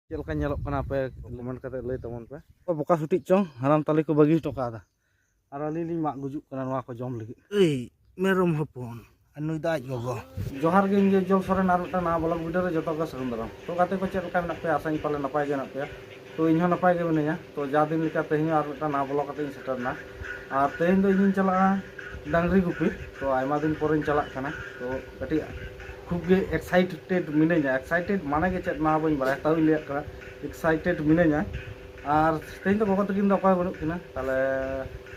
Cek lekan nyelok kenapa komen kata lay teman pe. Kok buka sutik cong haram tali ko bagi to kada. Ara lili mak gujuk kana noa ko jom lagi. Merom hopon anu daj gogo Johar ge inge jol sore nar ta na bolak bidar joto ga sarum daram. To kate ko cek lekan nak pe asang pale napai ge nak pe. To inho napai ge menenya. To jadin lika tehnya ar ta na bolak kate seter na. Ar tehn do ingin chala dangri gupi. To aima din porin chalak kana. To kati खूब गे excited मिनेजा excited माने गे चेत मा बइन बारे ताउ लिया करा excited मिनेजा और तेन तो बाबा तकिन अकय बनुक किना ताले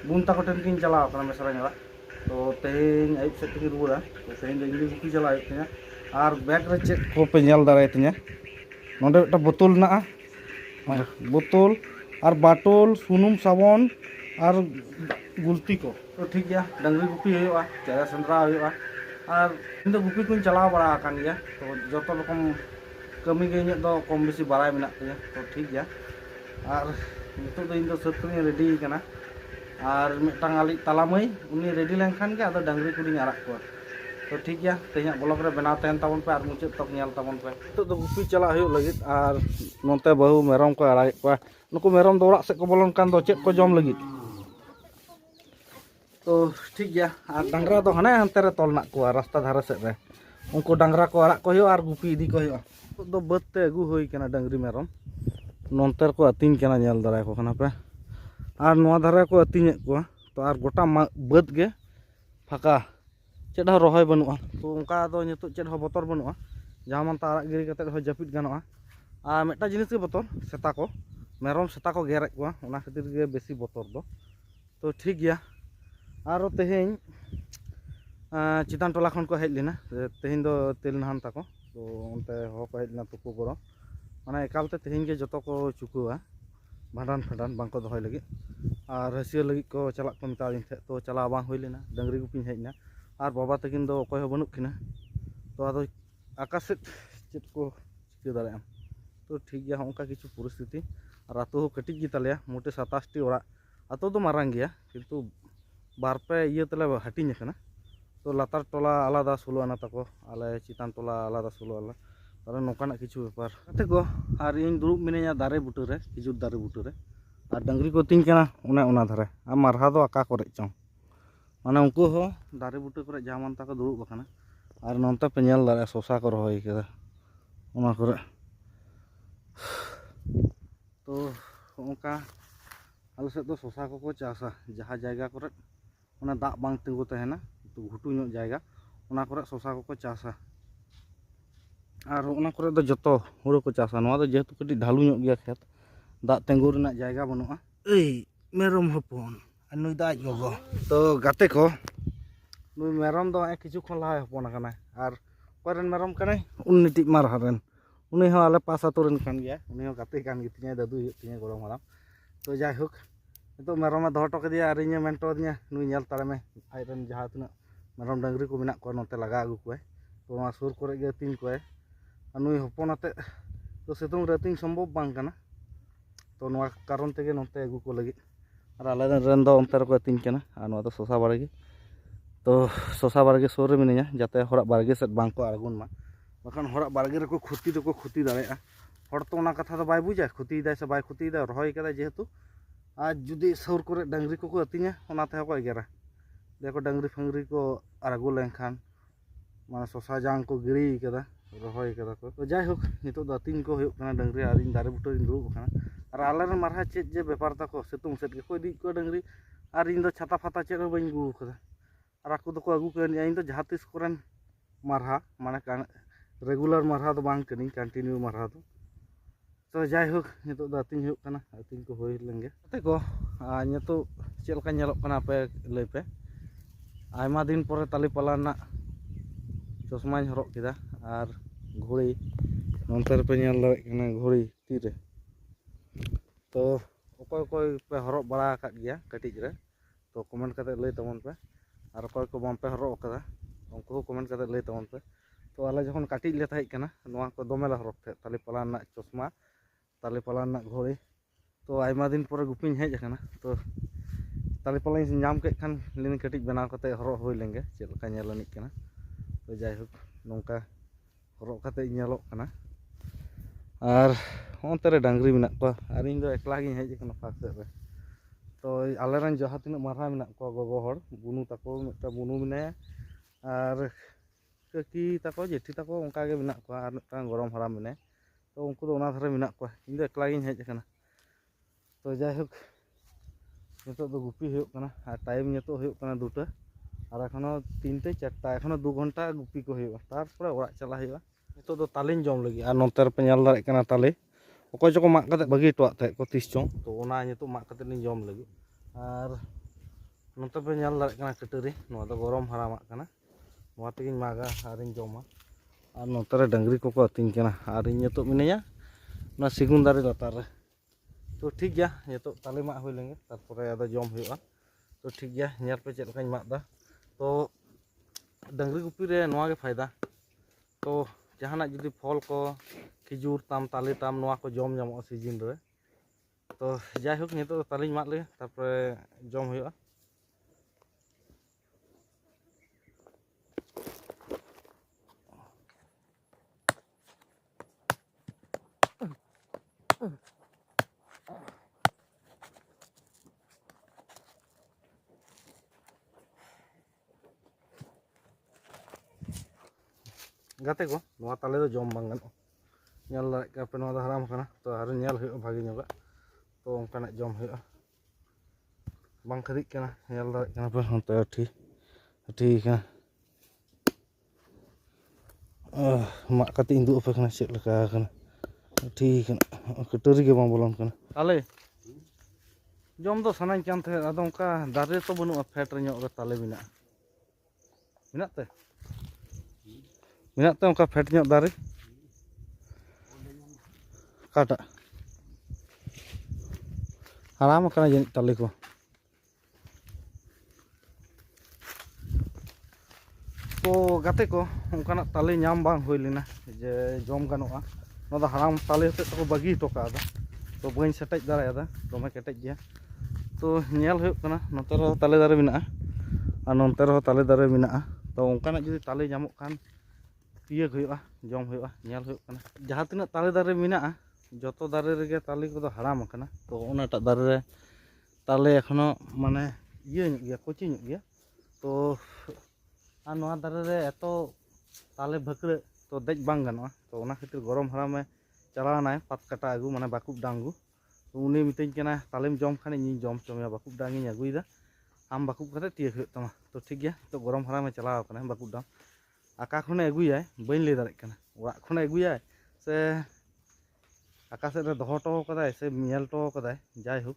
बुन ताको टेन किन चलाव कना मेसरा नेला तो तेन आइब सेट किन रुरा तो तेन दो इंग्लिश की चलाव तिना और बैग रे चेत को पे नेल दाराय तिना नोंडे एकटा बोतल ना बोतल और बाटोल सुनुम साबन और गुलती को तो ठीक गया डंगरी गुपी होयोआ चेरा सेंद्रा होयोआ और इन गुपी को चलाव बड़ा कान गया तो जो रकम कमी गे इन कम बेसी बाराय मेना तिया तो ठीक गया और नितो दो इन दो सब को रेडी कना और मिटांग आली तालामई उनी रेडी लेनखान के आदो डांगरी को आराक को तो ठीक गया तेना ब्लॉग रे बनाव तहन ताबन पे और मुचाद तक नेल ताबन पे तो गुपी चला होयो लगित और नोते बहु मेरम को आड़ाग को नुको मेरम दो ओराक से को बोलन कान दो चेक को जम लगित तो ठीक गया और डांगरा तो हाने हानते रे तोल ना को रास्ता धारे सेद रे उनको डांगरा को आड़ाग को होयो और गुपी इदी को होयो तो बदते अगु होई कना डांगरी मेरम नोंतर को अतिन कना नेल दाराय को कना पे और नोआ धारे को अतिन को तो और गोटा बद गे फाका चेड हो रहोय बनुआ तो उनका दो नितो चेड हो बतर बनुआ जहां मन ताराग गिरी कते हो जपित गानोआ आ मेटा जिनिस के बतर सेता को मेरम सेता को गेरेक को ओना खातिर गे बेसी बतर दो तो ठीक गया और तेहें चितान टोला खन को हेज लेना तेहें दो तेल नहान ताको तो उनते हो को हेज लेना तुको बड़ो माने एकालते तेहें के जतो को चुकुआ भांडान फांडान बांको दोहय लगी और हसिया लगी को चलाक को मिता दिन तो चला बांग होय लेना डंगरी गुपिन हेजना और बाबा तकिन दो अकय हो बनुक किना तो आदो आकाश चेत को चिका दाड़े तो ठीक गया होंका किछु परिस्थिति और आतो हो कटिज गी तालेया मोटे 27 टी ओरा आतो दो मारांग गया किंतु बारपे ये तले हाटिंग कना तो लातार टोला आलादा सोलो आना ताको आले चितान टोला आलादा सोलो आला तारे नोकाना किछु बेपार कते को और इन दुरुब मिनेया दारे बुटो रे खिजुर दारे बुटो रे और डंगरी को तिंग कना ओना धारे आ मारहा दो आका करे चों माने उनको हो दारे बुटो करे जामान ताको दुरुब बखाना और नोंते पे नेल दारे सोसा को रहोय केदा ओना करे तो ओंका आले सेद दो सोसा को चासा जहाँ जायगा करे ओना दाग बांग तिंगु तहेना तो घुटू ᱧᱚᱜ जायगा ओना करे सोसा को चासा और ओना करे दो जतो हुड़ो को चासा नोआ दो जेहेतु कटी ढालू ᱧᱚᱜ गया खेत दाग तेंगु रेना जायगा बनुआ मेरम हopon anu daj gogo तो गाते को नुई मेरम दो किछु खन लहा हपन आकना और कोरेन मेरम कने उन्नीटी मारहारेन उनी हो आले पास आतोरेन कान गया उनी हो गाते कान गितिया दादू तिया गोड़म हाराम तो जाय होक तो मेरम दो टो कदिया और इने मेंटो दिया नुई नेल तारे में आइरन जहां तना मेरम डंगरी को मेना को नोते लगा अगु कोय तो वा सुर करे गे तीन कोय नुई हपनाते तो सितुंग रे तीन संभव बांग कना तो नोआ कारण तेगे नोते अगु को लगी और आले रेन दो अंतर को तीन कना और नोआ तो सोसा बारगे तो सोसा बारगे सोर रे मिनिया जाते हरा बारगे सेट बांग को आगुन मा बखान हरा बारगे रे को खुती दाड़ेया हर तो ओना कथा तो बाय बुझा खुती दाय से बाय खुती दा रहोय कदा जेहेतु आज जुदी सौर को डंगरी को अतिया ओनाते को एगेरा देखो डंगरी फंगरी को आगू लेनखान माने सोसा जांग को गिरी कदा रहोय कदा को तो जाय होक नितो दो अतिन को होयो कना डंगरी और इन दारे बुटो इन दुरुब कना और आले रे मारहा चेत जे बेपार ताको सितुंग सेट के को इदी को डंगरी और इन दो छाता फाता चेत बइन गु कदा और आकु दो अगू कन इन दो जहां तिस कोरेन मारहा माने रेगुलर मारहा दो बांग कनी कंटिन्यू मारहा दो तो जाय होक नितो दो अतिन होयो कना अतिन को होय लेंगे ते को नितो चेल का नेलक कना पे लई पे आयमा दिन परे ताली पाला ना चश्माኝ हरक केदा और घड़ी नोंतर पे नेल दाड़े कना घड़ी तीरे तो अकय अकय पे हरक बड़ा आकाद गया कटिज रे तो कमेंट करते लई तमन पे और अकय को बाम पे हरक कदा उनको कमेंट करते लई तमन पे तो आले जखन काटिज ले थाई कना नोआ को दोमे ला हरक थे ताली पाला ना चश्मा ताली पाला ना घड़ी तो आयमा दिन परे गुपिन हेज कना तो ताली पाला नाम के खान लिन कटिज बनाव करते हरक होई लेंगे चेद लका नेलनिक कना तो जाय होक नोंका हरक करते नेलक कना और onte re dangri menak koa ar iñ do ekla giñ hej akana phak sed re to aleren jaha tinak marha menak koa gogo hor bunu tako mita bunu menaya ar kaki tako jethi tako onka ge menak koa ar mitang gorom haram menaya to unku do ona dhare menak koa iñ do ekla giñ hej akana to jaihok nitok do gupi huyuk kana ar time nitok huyuk kana 2টা আর এখনো 3টে 4টা এখনো 2 ঘন্টা গুপি কো হইবা তারপরে ওড়াগ চালা হইবা নিতো তো তালিñ জম লাগি আর নতের পে ñal দাঁড়ায় কানা তালে অকয় জকো মাগ কাতে বাগি টওয়াগ তে কো 30 চং তো ওনা নিতো মাগ কাতে লিñ জম লাগি আর নতে পে ñal দাঁড়ায় কানা কটরি নোয়া দো গরম হারামাগ কানা নোয়া তেগিñ মাগা আরিñ জমা আর নতেরে ডাংরি কোকো আতিñ কানা আর ইñ নিতো মিনায়া না সিগুন দারে লাতার রে তো ঠিক গিয়া নিতো তালে মাগ হই লেঙ্গে তারপরে আদা জম হইবা তো ঠিক গিয়া ñal पे चेद लकाñ माग दा तो डंगरी गुपी रे नोआ के फायदा तो जहाना जुदी फल को खिजूर ताम ताले ताम नोआ को जम जामो सीजन रे तो जाय होक नितो तालिñ माग ले तारपरे जम हुआ गाते को नोआ ताले दो जम बांग गानो ñal दाड़े का पे नोआ दो हराम kana तो आरो ñal हुआ भागी ñoga तो onkanak जम हुआ बांग खरिक kana ñal दाड़े kana पे onte अठी kana mak kati induk apa kana cek leka kana अठी kana कटोरी के बांग बोलन kana ताले जम दो सनाñ kan the ado onka dare to banu'a fat re ñok re ताले menak menak te menak te onka fat ñok dare kata haram kana janik tali ko तो गाते को onkanak tali ñam bang हुई लेना जे जम गानोआ नो दा हाराम ताले होते तो बागी टोका दा तो बइन सेटेज दाड़ा दा दोमे केटेज गया तो ñel हुई kana नोते रो ताले दारे मेना और नोते रो ताले दारे मेना तो onkanak जुदी ताले ñamok kan तियक हुआ जम हुआ ñel हुई kana जहां तिना ताले दारे मेना जतो दारे रेगे ताले को हाराम kana तो ओनाटा दारे रे ताले एखोनो माने इये ñok गया कोची ñok गया तो আর নোয়া দারে রে এত তালে ভাকড়ে তো দেজ বাং গানোয়া তো ওনা খাতির গরম হারামে চালানায় পাত কাটা আগু মানে বাকুব ডাঙ্গু তো উনি মিতেñ কানা তালেম জম খানে ᱤᱧ জম চমিয়া বাকুব ডাঙ্গিᱧ আগুইদা আম বাকুব কাতে তিয়ক ᱦᱩᱭᱩᱜ ᱛᱟᱢᱟ তো ঠিক গিয়া তো গরম হারামে চালাও কানা বাকুব ডাং আকা খনে আগুইয়ায় বাᱹᱧ ᱞᱟᱹᱭ ᱫᱟᱲᱮᱜ ᱠᱟᱱᱟ ওড়াᱜ খনে আগুইয়ায় সে আকা সেদ রে দহᱚ ᱴᱚ ᱠᱟᱫᱟᱭ সে ᱧᱮᱞ ᱴᱚ ᱠᱟᱫᱟᱭ যাই হোক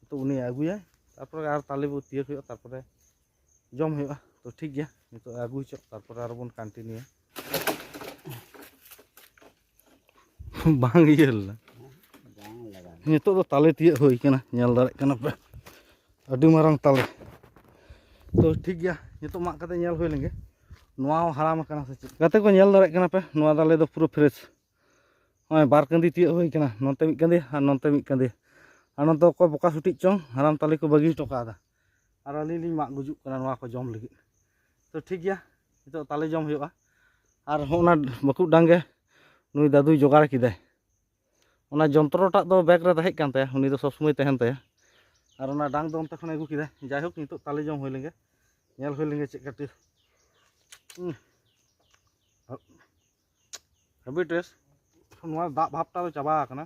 তো উনি আগুইয়ায় তারপরে আর তালে বো তিয়ক ᱦᱩᱭᱩᱜᱼᱟ তারপরে জম ᱦᱩᱭᱩᱜᱼᱟ तो ठीक गया नितो आगु चो तारपर आरो बन कंटिन्यू बांग इयला नितो दो ताले तिय होई कना ñal दाड़े कना पे अडी मारंग ताले तो ठीक गया नितो माग कते ñal होई लेंगे नोआ हराम कना से गाते को ñal दाड़े कना पे नोआ दाले दो पूरा फ्रेश होय बार कंदी तिय होई कना नोते मिट कंदी और नोते मिट कंदी और नोते को बोका सुटी चों हराम ताले को बागी टोकादा और अली लिंग माग गुजुक कना नोआ को जम लगी तो ठीक गया नितो ताले जम हुआ और होना बाकुब डांगे नुई दादुई जोगाड़ किदाय ओना जंत्रोटा दो बैग रे तहेज कान ताया उनी दो सब समय तहन ताया और ओना डांग दो ओनते खने आगु किदाय जाय होक नितो ताले जम हुई लेंगे ñel हुई लेंगे चेक काटी हेबी टेस्ट नोआ दाग भाबटा दो चाबा आकना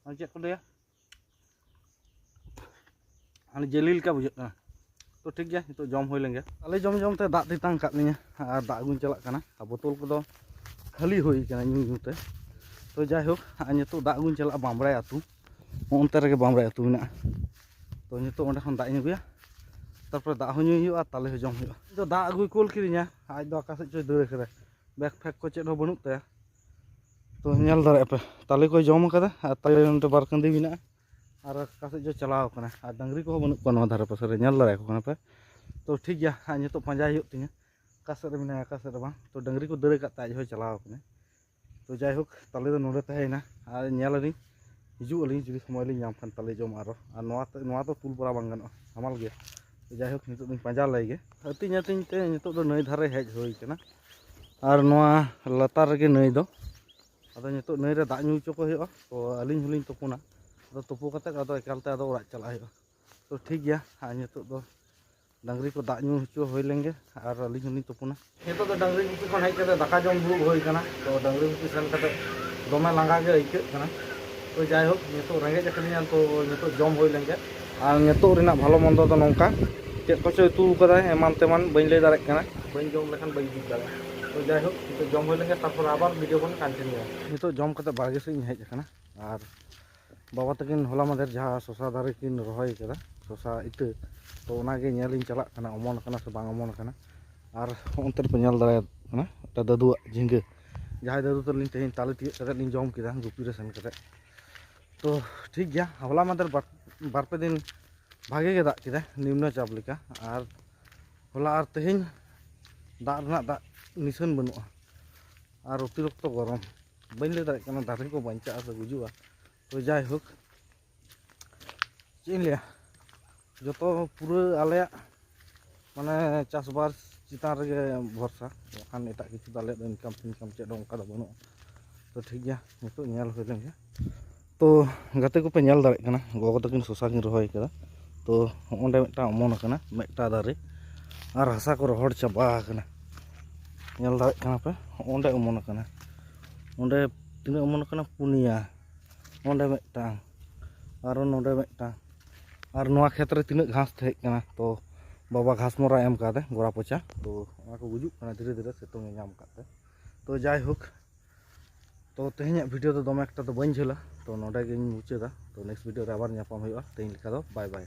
और चेक को लया आनी जेली लेका बुझाग काना तो ठीक गया नितो जम हुई लेंगे ताले जम जम ते दाग तितांग काट लिया और दाग गुन चलाक काना और बोतल को खाली हुई काना ᱧᱩ ᱧᱩते तो जाय होक नितो दाग गुन चला बामराय आतु ओनते रेगे बामराय आतु मेना तो नितो ओंडे खन दाग ᱧᱩᱭᱟ तारपर दाग हो ᱧᱩ हुआ ताले हो जम हुआ तो दाग अगुई कोल किदिया आज दो आका से चोय दौड़ कदा बैग फैग को चेद हो बनुक ताया तो ñel दाड़े पे ताले को जम कदा और ताले ओंते बार कंदी मेना और कासे जो चलाव कना और डंगरी को बनुक को नोआ धारे पासे रे ñel दाड़े को कना पे तो ठीक गया नितो पांजाय हुई तिया कासे रे मेना कासे रे बांग तो डंगरी को दौड़ काते आज हो चलाव कना तो जाय होक ताले दो नोडे तहेना और ñel अली हिजु अली जुदी समय लिंग नाम खान ताले जम आरो और नोआ तो तुल परा बांग गानो हामाल गया तो जाय होक नितो दिन पांजा लाइगे अतिñ अतिñ ते नितो दो नई धारे हेज हुई कना और नोआ लतार रेगे नई दो ᱟᱫᱚ ᱱᱤᱛᱚᱜ ᱱᱟᱹᱭ ᱨᱮ ᱫᱟᱜ ᱧᱩ ᱦᱚᱪᱚ ᱠᱚ ᱦᱩᱭᱩᱜᱼᱟ ᱛᱚ ᱟᱹᱞᱤᱧ ᱦᱚᱸᱞᱤᱧ ᱛᱩᱯᱩᱱᱟ ᱟᱫᱚ ᱛᱩᱯᱩ ᱠᱟᱛᱮᱫ ᱟᱫᱚ ᱮᱠᱟᱞᱛᱮ ᱟᱫᱚ ᱚᱲᱟᱜ ᱪᱟᱞᱟᱜ ᱦᱩᱭᱩᱜᱼᱟ ᱛᱚ ᱴᱷᱤक ᱜᱮᱭᱟ ᱟᱨ ᱱᱤᱛᱚᱜ ᱫᱚ ᱰᱟᱝᱨᱤ ᱠᱚ ᱫᱟᱜ ᱧᱩ ᱦᱚᱪᱚ ᱦᱩᱭ ᱞᱮᱱᱜᱮ ᱟᱨ ᱟᱹᱞᱤᱧ ᱦᱚᱸᱞᱤᱧ ᱛᱩᱯᱩᱱᱟ ᱱᱤᱛᱚᱜ ᱫᱚ ᱰᱟᱝᱨᱤ ᱜᱩᱯᱤ ᱠᱷᱚᱱ ᱦᱮᱡ ᱠᱟᱛᱮ ᱫᱟᱠᱟ ᱡᱚᱢ ᱫᱩᱲᱩᱵ ᱦᱩᱭ ᱟᱠᱟᱱᱟ ᱛᱚ ᱰᱟᱝᱨᱤ ᱜᱩᱯᱤ ᱥᱮᱱ ᱠᱟᱛᱮ ᱫᱚᱢᱮ ᱞᱟᱸᱜᱟ ᱜᱮ ᱟᱹᱭᱠᱟᱹᱜ ᱠᱟᱱᱟ ᱛᱚ ᱡᱟᱭᱦᱳᱠ ᱱᱤᱛᱚᱜ ᱨᱮᱸᱜᱮᱡ ᱟᱠᱟᱫᱤᱧᱟ ᱛᱚ ᱱᱤᱛᱚᱜ ᱡᱚᱢ ᱦᱩᱭ ᱞᱮᱱᱜᱮ ᱟᱨ ᱱᱤᱛᱚᱜ ᱨᱮᱱᱟᱜ ᱵᱷᱟলো ᱢᱚᱱᱫᱚ ᱫᱚ ᱱᱚᱝᱠᱟ ᱪᱮᱫ ᱠᱚᱪᱚ ᱩᱛᱩ ᱠᱟᱫᱟᱭ ᱮᱢᱟᱱ ᱛᱮᱢᱟᱱ ᱵᱟᱹᱧ ᱞᱟᱹᱭ ᱫᱟᱲᱮᱭᱟᱜ ᱠᱟᱱᱟ ᱵᱟᱹᱧ ᱡᱚᱢ ᱞᱮᱠᱷᱟᱱ ᱵᱟᱹᱧ ᱵᱩᱡᱽ ᱫᱟᱲᱮᱭᱟᱜᱼᱟ ᱛᱚ ᱡᱟᱭᱦᱳᱠ ᱱᱤᱛᱚᱜ ᱡᱚᱢ ᱦᱩᱭ ᱞᱮᱱᱜᱮ ᱛᱟᱨᱯᱚর আবার ভিডিও ᱵᱚᱱ কন্টিনিউ ᱱᱤᱛᱚᱜ ᱡᱚᱢ ᱠᱟᱛᱮ ᱵᱟᱲᱜᱮ ᱥᱮᱫ ᱤᱧ ᱦᱮᱡ ᱟᱠᱟᱱᱟ ᱟᱨ ᱵᱟᱵᱟ ᱛᱟᱹᱠᱤᱱ ᱦᱚᱞᱟ ᱢᱟᱫᱷᱮᱨ ᱡᱟᱦᱟᱸ ᱥᱚᱥᱟ ᱫᱟᱨᱮ ᱠᱤᱱ ᱨᱚᱦᱚᱭ ᱟᱠᱟᱫᱟ ᱥᱚᱥᱟ ᱤᱛᱟᱹ ᱛᱚ ᱚᱱᱟᱜᱮ ᱧᱮᱞᱤᱧ ᱪᱟᱞᱟᱜ ᱠᱟᱱᱟ ᱚᱢᱚᱱ ᱟᱠᱟᱱᱟ ᱥᱮ ᱵᱟᱝ ᱚᱢᱚᱱ ᱟᱠᱟᱱᱟ ᱟᱨ ᱚᱱᱛᱮ ᱨᱮᱯᱮ ᱧᱮᱞ ᱫᱟᱲᱮᱭᱟᱜ ᱠᱟᱱᱟ ᱢᱤᱫᱴᱟᱝ ᱫᱟᱫᱩᱣᱟᱜ ᱡᱷᱤᱸᱜᱟᱹ ᱡᱟᱦᱟᱸᱭ ᱫᱟᱫᱩ ᱛᱟᱹᱞᱤᱧ ᱛᱮᱦᱮᱧ ᱛᱟᱞᱮ ᱛᱤᱭᱳᱜ ᱠᱟᱛᱮᱫ ᱞᱤᱧ ᱡᱚᱢ ᱠᱮᱫᱟ ᱜᱩᱯᱤ ᱨᱮ ᱥᱮᱱ ᱠᱟᱛᱮᱫ ᱛᱚ ᱴᱷᱤᱠ ᱜᱮᱭᱟ ᱦᱚᱞᱟ ᱢᱟᱫᱷᱮᱨ ᱵᱟᱨᱯᱮ ᱫᱤᱱ ᱵᱷᱟᱜᱮ ᱜᱮ ᱫᱟᱜ ᱠᱮᱫᱟ ᱱᱤᱢᱱᱚ ᱪᱟᱯ ᱞᱮᱠᱟ ᱟᱨ ᱦᱚᱞᱟ ᱟᱨ ᱛᱮᱦᱮᱧ ᱫᱟᱜ ᱨᱮᱱᱟᱜ ᱫᱟᱜ ᱱᱤᱥᱟᱹᱱ ᱵᱟᱹᱱᱩᱜᱼᱟ আর অতিরিক্ত গরম বাই লাই দাঁড়ায় কেন দাঁড়িয়ে কো বাঁচা আছে গুজুয়া তো যাই হোক চীন লিয়া যত পুরো আলেয়া মানে চাষবাস চিতান রেগে ভরসা ওখান এটা কিছু দালে ইনকাম টিনকাম চেদ অনকা ᱫᱚ ᱵᱟᱹᱱᱩᱜᱼᱟ তো ᱴᱷᱤᱠ ᱜᱮᱭᱟ ᱱᱤᱛᱚᱜ ᱧᱮᱞ ᱦᱩᱭ ᱞᱮᱱ ᱜᱮ তো ᱜᱟᱛᱮ ᱠᱚᱯᱮ ᱧᱮᱞ ᱫᱟᱲᱮᱭᱟᱜ ᱠᱟᱱᱟ ᱜᱚᱜᱚ ᱛᱟᱹᱠᱤᱱ ᱥᱚᱥᱟ ᱠᱤᱱ ᱨᱚᱦᱚᱭ ᱠᱟᱫᱟ তো ᱚᱸᱰᱮ ᱢᱤᱫᱴᱟᱝ ᱚᱢᱚᱱ ᱟᱠᱟᱱᱟ ᱢᱤᱫᱴᱟᱝ ᱫᱟᱨᱮ আর ᱦᱟᱥᱟ ᱠᱚ ᱨᱚᱦᱚᱲ ᱪᱟᱵᱟ ᱟᱠᱟᱱᱟ ᱧᱮᱞ ᱫᱟᱲᱮᱭᱟᱜ ᱠᱟᱱᱟ ᱯᱮ ᱚᱸᱰᱮ ᱚᱢᱚᱱ ᱟᱠᱟᱱᱟ ᱚᱸᱰᱮ ᱛᱤᱱᱟᱹᱜ ᱚᱢᱚᱱ ᱟᱠᱟᱱᱟ ᱯᱩᱱᱭᱟ ᱚᱸᱰᱮ ᱢᱤᱫᱴᱟᱝ ᱟᱨᱚ ᱱᱚᱰᱮ ᱢᱤᱫᱴᱟᱝ আর ᱱᱚᱣᱟ ᱠᱷᱮᱛ ᱨᱮ ᱛᱤᱱᱟᱹᱜ ᱜᱷᱟᱥ ᱛᱟᱦᱮᱸ ᱠᱟᱱᱟ ᱛᱚ ᱵᱟᱵᱟ ᱜᱷᱟᱥ ᱢᱚᱨᱟ ᱮᱢ ᱠᱟᱫᱟ ᱜᱚᱲᱟ ᱯᱚᱪᱟ ᱛᱚ ᱚᱱᱟ ᱠᱚ ᱜᱩᱡᱩᱜ ᱠᱟᱱᱟ ᱫᱷᱤᱨᱮ ᱫᱷᱤᱨᱮ ᱥᱤᱛᱩᱝ ᱮ ᱧᱟᱢ ᱠᱟᱫᱛᱮ তো যাই হোক তো তেহেᱧᱟᱜ ভিডিও ᱫᱚ ᱫᱚᱢᱮ ᱮᱠᱴᱟ ᱫᱚ ᱵᱟᱹᱧ ঝᱷᱟᱹᱞᱟ তো ᱱᱚᱰᱮ ᱜᱤᱧ ᱢᱩᱪᱟᱹᱫᱟ তো নেক্সট ভিডিও রে আবার ᱧᱟᱯᱟᱢ ᱦᱩᱭᱩᱜᱼᱟ ᱛᱮᱦᱮᱧ ᱞᱮᱠᱟ ᱫᱚ বাই বাই